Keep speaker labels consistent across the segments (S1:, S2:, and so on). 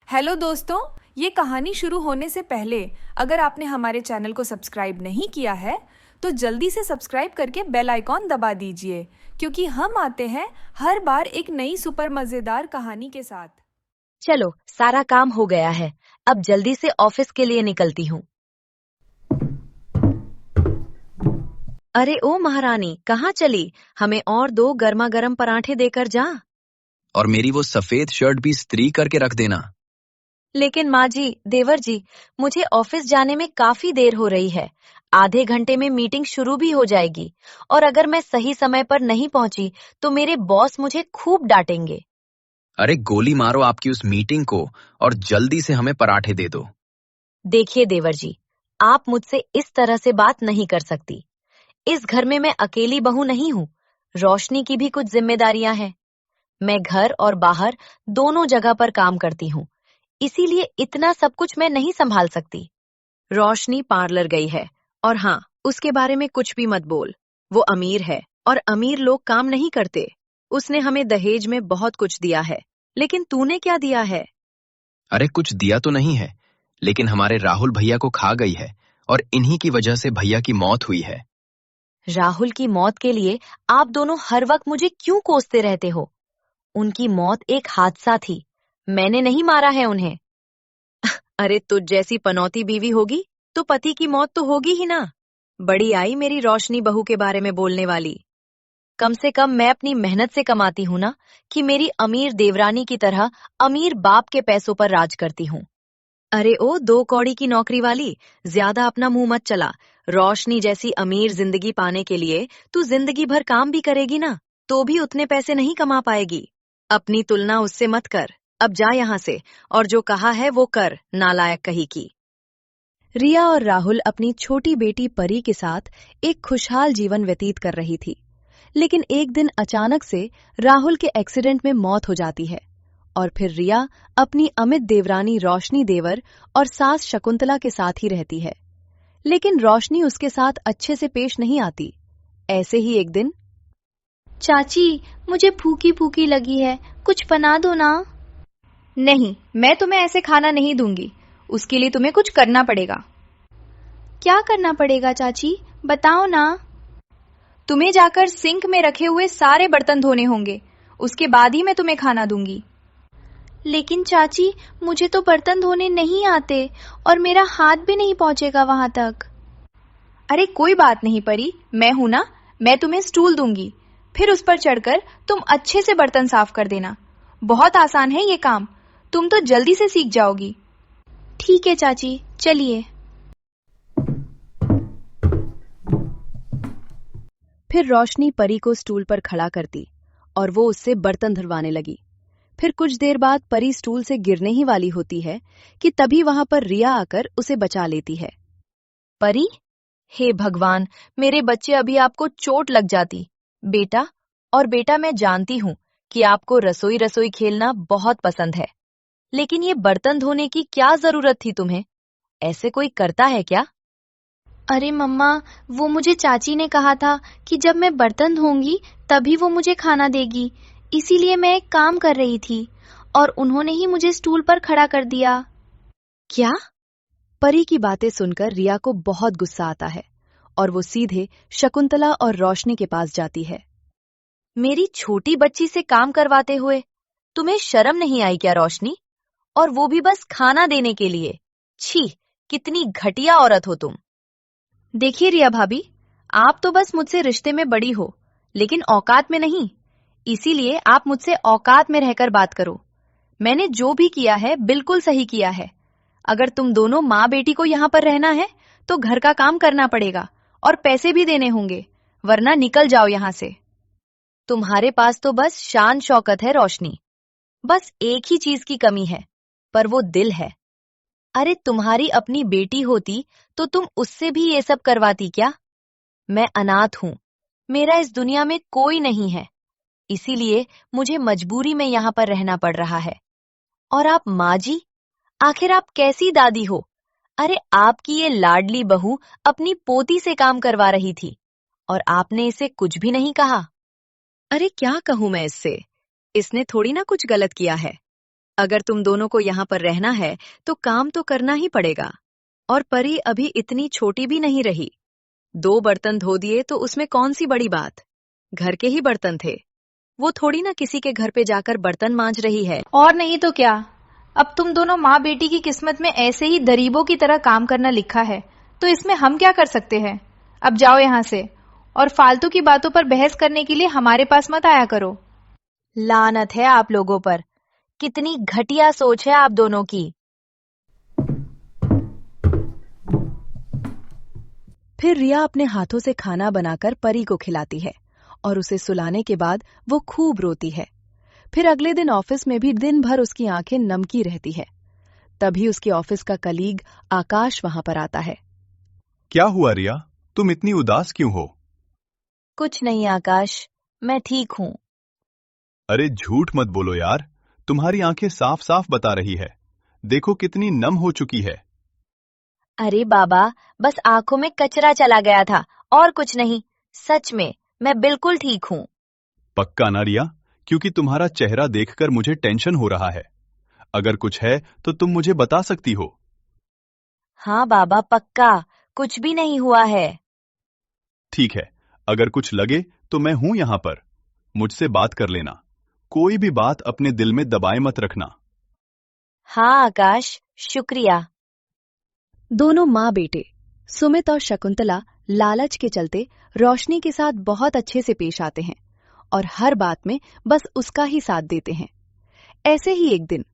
S1: Hello दोस्तों, ये कहानी शुरू होने से पहले अगर आपने हमारे चैनल को सब्सक्राइब नहीं किया है तो जल्दी से सब्सक्राइब करके बेल आइकॉन दबा दीजिए क्योंकि हम आते हैं हर बार एक नई सुपर मजेदार कहानी के साथ।
S2: चलो, सारा काम हो गया है। अब जल्दी से ऑफिस के लिए निकलती हूँ। अरे ओ महारानी, कहाँ चली? हमें और 2 गर्मा गर्म पराठे देकर जा।
S3: और मेरी वो सफेद शर्ट भी इस्त्री करके रख देना।
S2: लेकिन माँ जी, देवर जी, मुझे ऑफिस जाने में काफी देर हो रही है। आधे घंटे में मीटिंग शुरू भी हो जाएगी और अगर मैं सही समय पर नहीं पहुंची तो मेरे बॉस मुझे खूब डांटेंगे।
S3: अरे गोली मारो आपकी उस मीटिंग को और जल्दी से हमें पराठे दे दो।
S2: देखिए देवर जी, आप मुझसे इस तरह से बात नहीं कर सकती। इस घर में मैं अकेली बहू नहीं हूँ। रोशनी की भी कुछ जिम्मेदारियां हैं। मैं घर और बाहर दोनों जगह पर काम करती हूँ, इसीलिए इतना सब कुछ मैं नहीं संभाल सकती। रोशनी पार्लर गई है और हाँ, उसके बारे में कुछ भी मत बोल। वो अमीर है और अमीर लोग काम नहीं करते। उसने हमें दहेज में बहुत कुछ दिया है, लेकिन तूने क्या दिया है?
S3: अरे कुछ दिया तो नहीं है, लेकिन हमारे राहुल भैया को खा गई है और इन्हीं की वजह से भैया की मौत हुई है।
S2: राहुल की मौत के लिए आप दोनों हर वक्त मुझे क्यों कोसते रहते हो? उनकी मौत एक हादसा थी, मैंने नहीं मारा है उन्हें। अरे तुझ जैसी पनौती बीवी होगी तो पति की मौत तो होगी ही ना। बड़ी आई मेरी रोशनी बहू के बारे में बोलने वाली। कम से कम मैं अपनी मेहनत से कमाती हूँ ना, कि मेरी अमीर देवरानी की तरह अमीर बाप के पैसों पर राज करती हूँ। अरे ओ 2 कौड़ी की नौकरी वाली, ज्यादा अपना मुंह मत चला। रोशनी जैसी अमीर जिंदगी पाने के लिए तू जिंदगी भर काम भी करेगी ना, तो भी उतने पैसे नहीं कमा पाएगी। अपनी तुलना उससे मत कर। अब जा यहाँ से और जो कहा है वो कर, नालायक कही की। रिया और राहुल अपनी छोटी बेटी परी के साथ एक खुशहाल जीवन व्यतीत कर रही थी, लेकिन एक दिन अचानक से राहुल के एक्सीडेंट में मौत हो जाती है और फिर रिया अपनी अमित देवरानी रोशनी देवर और सास शकुंतला के साथ ही रहती है। लेकिन रोशनी उसके साथ अच्छे से पेश नहीं आती। ऐसे ही एक दिन,
S4: चाची, मुझे भूखी भूखी लगी है, कुछ बना दो ना।
S5: नहीं, मैं तुम्हें ऐसे खाना नहीं दूंगी। उसके लिए तुम्हें कुछ करना पड़ेगा।
S4: क्या करना पड़ेगा चाची, बताओ ना।
S5: तुम्हें जाकर सिंक में रखे हुए सारे बर्तन धोने होंगे, उसके बाद ही मैं तुम्हें खाना दूंगी।
S4: लेकिन चाची, मुझे तो बर्तन धोने नहीं आते और मेरा हाथ भी नहीं पहुंचेगा वहां तक।
S5: अरे कोई बात नहीं परी, मैं हूं ना। मैं तुम्हें स्टूल दूंगी, फिर उस पर चढ़कर तुम अच्छे से बर्तन साफ कर देना। बहुत आसान है ये काम, तुम तो जल्दी से सीख जाओगी।
S4: ठीक है चाची, चलिए।
S2: फिर रोशनी परी को स्टूल पर खड़ा करती और वो उससे बर्तन धुलवाने लगी। फिर कुछ देर बाद परी स्टूल से गिरने ही वाली होती है कि तभी वहां पर रिया आकर उसे बचा लेती है। परी, हे भगवान, मेरे बच्चे, अभी आपको चोट लग जाती। बेटा, और बेटा मैं जानती हूँ कि आपको रसोई रसोई खेलना बहुत पसंद है, लेकिन ये बर्तन धोने की क्या जरूरत थी तुम्हें? ऐसे कोई करता है क्या?
S4: अरे मम्मा, वो मुझे चाची ने कहा था कि जब मैं बर्तन धोऊंगी तभी वो मुझे खाना देगी, इसीलिए मैं एक काम कर रही थी और उन्होंने ही मुझे स्टूल पर खड़ा कर दिया।
S2: क्या? परी की बातें सुनकर रिया को बहुत गुस्सा आता है और वो सीधे शकुंतला और रोशनी के पास जाती है। मेरी छोटी बच्ची से काम करवाते हुए तुम्हें शर्म नहीं आई क्या रोशनी? और वो भी बस खाना देने के लिए। छी, कितनी घटिया औरत हो तुम।
S5: देखिए रिया भाभी, आप तो बस मुझसे रिश्ते में बड़ी हो, लेकिन औकात में नहीं। इसीलिए आप मुझसे औकात में रहकर बात करो। मैंने जो भी किया है बिल्कुल सही किया है। अगर तुम दोनों माँ बेटी को यहाँ पर रहना है तो घर का काम करना पड़ेगा और पैसे भी देने होंगे, वरना निकल जाओ यहाँ से।
S2: तुम्हारे पास तो बस शान शौकत है रोशनी, बस एक ही चीज की कमी है, पर वो दिल है। अरे तुम्हारी अपनी बेटी होती तो तुम उससे भी ये सब करवाती क्या? मैं अनाथ हूँ, मेरा इस दुनिया में कोई नहीं है, इसीलिए मुझे मजबूरी में यहाँ पर रहना पड़ रहा है। और आप माँ जी, आखिर आप कैसी दादी हो? अरे आपकी ये लाडली बहू अपनी पोती से काम करवा रही थी और आपने इसे कुछ भी नहीं कहा। अरे क्या कहूँ मैं इससे? इसने थोड़ी ना कुछ गलत किया है। अगर तुम दोनों को यहाँ पर रहना है तो काम तो करना ही पड़ेगा। और परी अभी इतनी छोटी भी नहीं रही। 2 बर्तन धो दिए तो उसमें कौन सी बड़ी बात, घर के ही बर्तन थे। वो थोड़ी ना किसी के घर पे जाकर बर्तन मांज रही है।
S4: और नहीं तो क्या, अब तुम दोनों माँ बेटी की किस्मत में ऐसे ही गरीबों की तरह काम करना लिखा है, तो इसमें हम क्या कर सकते हैं। अब जाओ यहाँ से, और फालतू की बातों पर बहस करने के लिए हमारे पास मत आया करो।
S2: लानत है आप लोगों पर, कितनी घटिया सोच है आप दोनों की। फिर रिया अपने हाथों से खाना बनाकर परी को खिलाती है और उसे सुलाने के बाद वो खूब रोती है। फिर अगले दिन ऑफिस में भी दिन भर उसकी आंखें नमकी रहती है। तभी उसके ऑफिस का कलीग आकाश वहां पर आता है।
S6: क्या हुआ रिया, तुम इतनी उदास क्यों हो?
S2: कुछ नहीं आकाश, मैं ठीक हूँ।
S6: अरे झूठ मत बोलो यार, तुम्हारी आंखें साफ साफ बता रही है। देखो कितनी नम हो चुकी है।
S2: अरे बाबा, बस आंखों में कचरा चला गया था और कुछ नहीं। सच में मैं बिल्कुल ठीक हूँ।
S6: पक्का ना रिया, क्योंकि तुम्हारा चेहरा देखकर मुझे टेंशन हो रहा है। अगर कुछ है तो तुम मुझे बता सकती हो।
S2: हाँ बाबा, पक्का कुछ भी नहीं हुआ है।
S6: ठीक है, अगर कुछ लगे तो मैं हूं यहाँ पर, मुझसे बात कर लेना। कोई भी बात अपने दिल में दबाए मत रखना।
S2: हाँ आकाश, शुक्रिया। दोनों माँ बेटे सुमित और शकुंतला लालच के चलते रोशनी के साथ बहुत अच्छे से पेश आते हैं और हर बात में बस उसका ही साथ देते हैं। ऐसे ही एक दिन,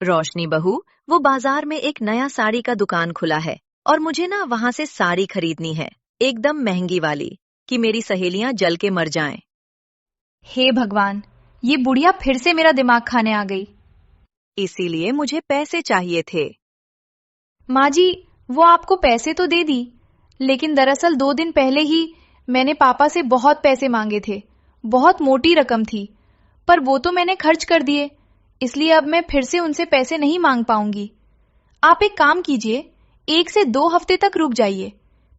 S2: रोशनी बहू, वो बाजार में एक नया साड़ी का दुकान खुला है और मुझे ना वहां से साड़ी खरीदनी है, एकदम महंगी वाली, कि मेरी सहेलियां जल के मर जाएं।
S4: हे भगवान, ये बुढ़िया फिर से मेरा दिमाग खाने आ गई।
S2: इसीलिए मुझे पैसे चाहिए थे।
S4: माँ जी, वो आपको पैसे तो दे दी, लेकिन दरअसल 2 दिन पहले ही मैंने पापा से बहुत पैसे मांगे थे। बहुत मोटी रकम थी, पर वो तो मैंने खर्च कर दिए, इसलिए अब मैं फिर से उनसे पैसे नहीं मांग पाऊंगी। आप एक काम कीजिए, 1 से 2 हफ्ते तक रुक जाइए,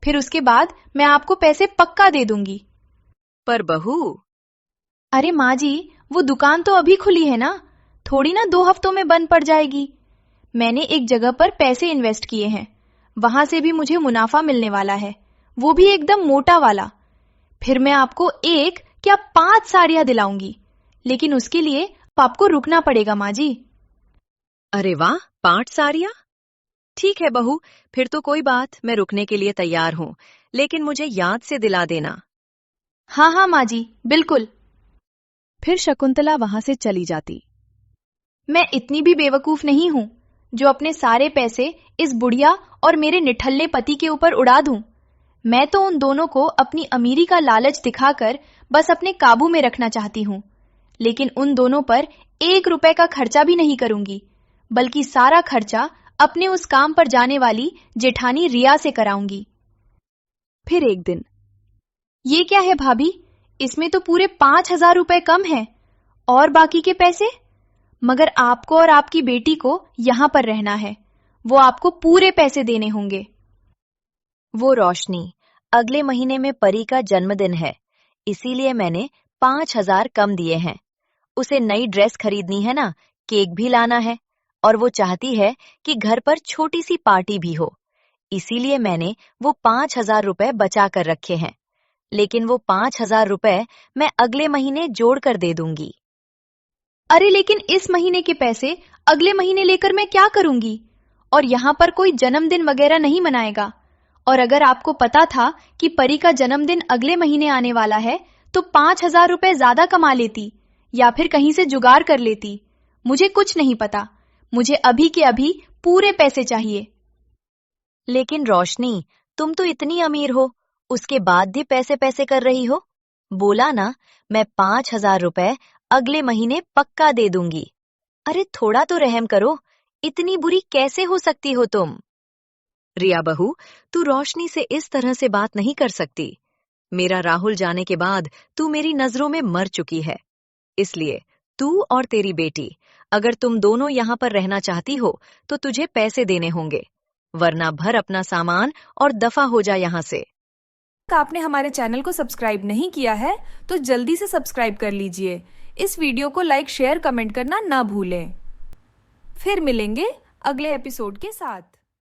S4: फिर उसके बाद मैं आपको पैसे पक्का दे दूंगी।
S2: पर बहू।
S4: अरे माँ जी, वो दुकान तो अभी खुली है ना, थोड़ी ना 2 हफ्तों में बंद पड़ जाएगी। मैंने एक जगह पर पैसे इन्वेस्ट किए हैं, वहां से भी मुझे मुनाफा मिलने वाला है, वो भी एकदम मोटा वाला। फिर मैं आपको 1 या 5 साड़ियां दिलाऊंगी, लेकिन उसके लिए आपको रुकना पड़ेगा माँ जी।
S2: अरे वाह, 5 साड़ियां? ठीक है बहू, फिर तो कोई बात, मैं रुकने के लिए तैयार हूँ, लेकिन मुझे याद से दिला देना।
S4: हाँ हाँ माँ जी, बिल्कुल।
S2: फिर शकुंतला वहां से चली जाती।
S4: मैं इतनी भी बेवकूफ नहीं हूँ जो अपने सारे पैसे इस बुढ़िया और मेरे निठल्ले पति के ऊपर उड़ा दूं। मैं तो उन दोनों को अपनी अमीरी का लालच दिखाकर बस अपने काबू में रखना चाहती हूँ, लेकिन उन दोनों पर 1 रुपए का खर्चा भी नहीं करूंगी, बल्कि सारा खर्चा अपने उस काम पर जाने वाली जेठानी रिया से कराऊंगी।
S2: फिर एक दिन,
S4: ये क्या है भाभी, इसमें तो पूरे 5,000 रुपए कम है, और बाकी के पैसे? मगर आपको और आपकी बेटी को यहाँ पर रहना है, वो आपको पूरे पैसे देने होंगे।
S2: वो रोशनी, अगले महीने में परी का जन्मदिन है, इसीलिए मैंने 5,000 कम दिए हैं। उसे नई ड्रेस खरीदनी है ना, केक भी लाना है, और वो चाहती है कि घर पर छोटी सी पार्टी भी हो, इसीलिए मैंने वो 5,000 रुपए बचा कर रखे हैं। लेकिन वो 5,000 रुपए मैं अगले महीने जोड़ कर दे दूंगी।
S4: अरे लेकिन इस महीने के पैसे अगले महीने लेकर मैं क्या करूंगी? और यहाँ पर कोई जन्मदिन वगैरह नहीं मनाएगा। और अगर आपको पता था कि परी का जन्मदिन अगले महीने आने वाला है, तो 5,000 रुपए ज्यादा कमा लेती या फिर कहीं से जुगाड़ कर लेती। मुझे कुछ नहीं पता, मुझे अभी के अभी पूरे पैसे चाहिए।
S2: लेकिन रोशनी, तुम तो इतनी अमीर हो, उसके बाद भी पैसे पैसे कर रही हो। बोला ना, मैं 5,000 रुपए अगले महीने पक्का दे दूंगी। अरे थोड़ा तो रहम करो, इतनी बुरी कैसे हो सकती हो तुम? रिया बहू, तू रोशनी से इस तरह से बात नहीं कर सकती। मेरा राहुल जाने के बाद तू मेरी नजरों में मर चुकी है, इसलिए तू और तेरी बेटी, अगर तुम दोनों यहाँ पर रहना चाहती हो तो तुझे पैसे देने होंगे, वरना भर अपना सामान और दफा हो जा यहाँ से।
S1: आपने हमारे चैनल को सब्सक्राइब नहीं किया है तो जल्दी से सब्सक्राइब कर लीजिए। इस वीडियो को लाइक, शेयर, कमेंट करना ना भूलें। फिर मिलेंगे अगले एपिसोड के साथ।